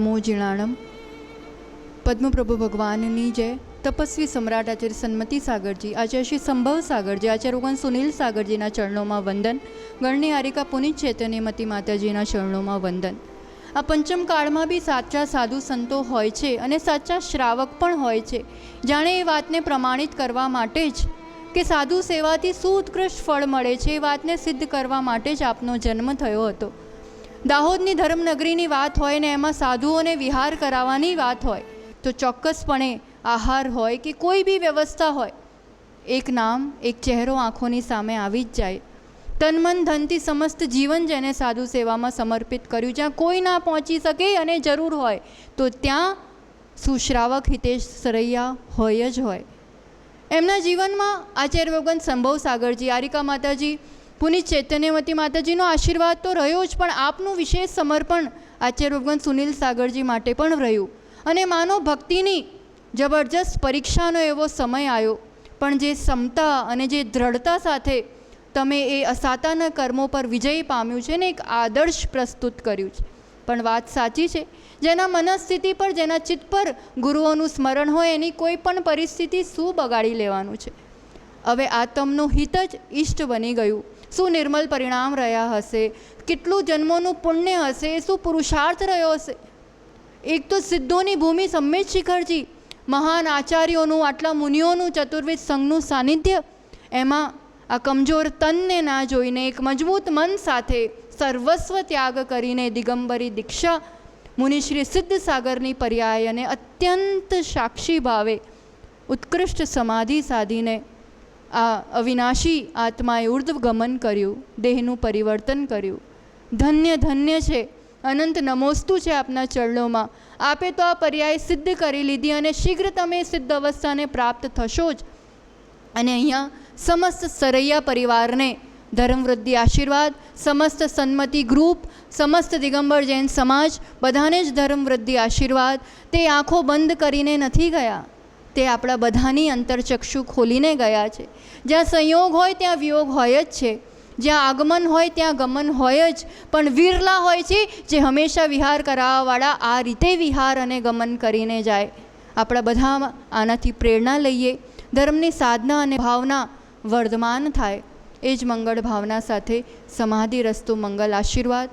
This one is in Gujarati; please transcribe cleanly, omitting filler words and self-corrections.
નમો જીણાણમ. પદ્મપ્રભુ ભગવાનની જય. તપસ્વી સમ્રાટ આચાર્ય સન્મતિ સાગરજી, આચાર્ય શ્રી સંભવ સાગરજી, આચાર્ય ભગવાન સુનિલ સાગરજીના ચરણોમાં વંદન. ગણની હારિકા પુનિત ચૈતન્યમતી માતાજીના ચરણોમાં વંદન. આ પંચમ કાળમાં બી સાચા સાધુ સંતો હોય છે અને સાચા શ્રાવક પણ હોય છે. જાણે એ વાતને પ્રમાણિત કરવા માટે જ કે સાધુ સેવાથી શું ઉત્કૃષ્ટ ફળ મળે છે, એ વાતને સિદ્ધ કરવા માટે જ આપનો જન્મ થયો હતો. દાહોદની ધર્મનગરીની વાત હોય ને એમાં સાધુઓને વિહાર કરાવવાની વાત હોય તો ચોક્કસપણે આહાર હોય કે કોઈ બી વ્યવસ્થા હોય, એક નામ એક ચહેરો આંખોની સામે આવી જ જાય. તન મન ધનથી સમસ્ત જીવન જેને સાધુ સેવામાં સમર્પિત કર્યું, જ્યાં કોઈ ના પહોંચી શકે અને જરૂર હોય તો ત્યાં સુશ્રાવક હિતેશ સરૈયા હોય જ હોય. એમના જીવનમાં આચાર્ય ભગવાન સંભવ સાગરજી, આરિકા માતાજી, પુનિત ચૈતન્યમતી માતાજીનો આશીર્વાદ તો રહ્યો જ, પણ આપનું વિશેષ સમર્પણ આચાર્ય ભગવાન સુનિલ સાગરજી માટે પણ રહ્યું. અને માનો ભક્તિની જબરજસ્ત પરીક્ષાનો એવો સમય આવ્યો, પણ જે ક્ષમતા અને જે દ્રઢતા સાથે તમે એ અસાતાના કર્મો પર વિજય પામ્યું છે ને એક આદર્શ પ્રસ્તુત કર્યું છે. પણ વાત સાચી છે, જેના મનસ્થિતિ પર, જેના ચિત્ત પર ગુરુઓનું સ્મરણ હોય એની કોઈ પણ પરિસ્થિતિ શું બગાડી લેવાનું છે. હવે આત્મનું હિત જ ઈષ્ટ બની ગયું. શું નિર્મલ પરિણામ રહ્યા હશે, કેટલું જન્મોનું પુણ્ય હશે, શું પુરુષાર્થ રહ્યો હશે. એક તો સિદ્ધોની ભૂમિ સમ્મેત શિખરજી, મહાન આચાર્યોનું, આટલા મુનિઓનું ચતુર્વિધ સંઘનું સાનિધ્ય, એમાં આ કમજોર તનને ના જોઈને એક મજબૂત મન સાથે સર્વસ્વ ત્યાગ કરીને દિગંબરી દીક્ષા મુનિશ્રી સિદ્ધ સાગરની પર્યાય અને અત્યંત સાક્ષી ભાવે ઉત્કૃષ્ટ સમાધિ સાધીને આ અવિનાશી આત્માએ ઉર્ધ્વ ગમન કર્યું, દેહનું પરિવર્તન કર્યું. ધન્ય ધન્ય છે, અનંત નમોસ્તુ છે આપના ચરણોમાં. આપે તો આ પર્યાય સિદ્ધ કરી લીધી અને શીઘ્ર તમે સિદ્ધ અવસ્થાને પ્રાપ્ત થશો જ. અને અહીંયા સમસ્ત સરૈયા પરિવારને ધર્મવૃદ્ધિ આશીર્વાદ, સમસ્ત સન્મતિ ગ્રુપ, સમસ્ત દિગંબર જૈન સમાજ, બધાને જ ધર્મવૃદ્ધિ આશીર્વાદ. તે આંખો બંધ કરીને નથી ગયા, તે આપણા બધાની અંતરચક્ષુ ખોલીને ગયા છે. જ્યાં સંયોગ હોય ત્યાં વિયોગ હોય જ છે, જ્યાં આગમન હોય ત્યાં ગમન હોય જ, પણ વિરલા હોય છે જે હંમેશા વિહાર કરાવવાવાળા આ રીતે વિહાર અને ગમન કરીને જાય. આપણા બધા આનાથી પ્રેરણા લઈએ, ધર્મની સાધના અને ભાવના વર્ધમાન થાય, એ જ મંગળ ભાવના સાથે સમાધિ રસ્તો મંગલ આશીર્વાદ.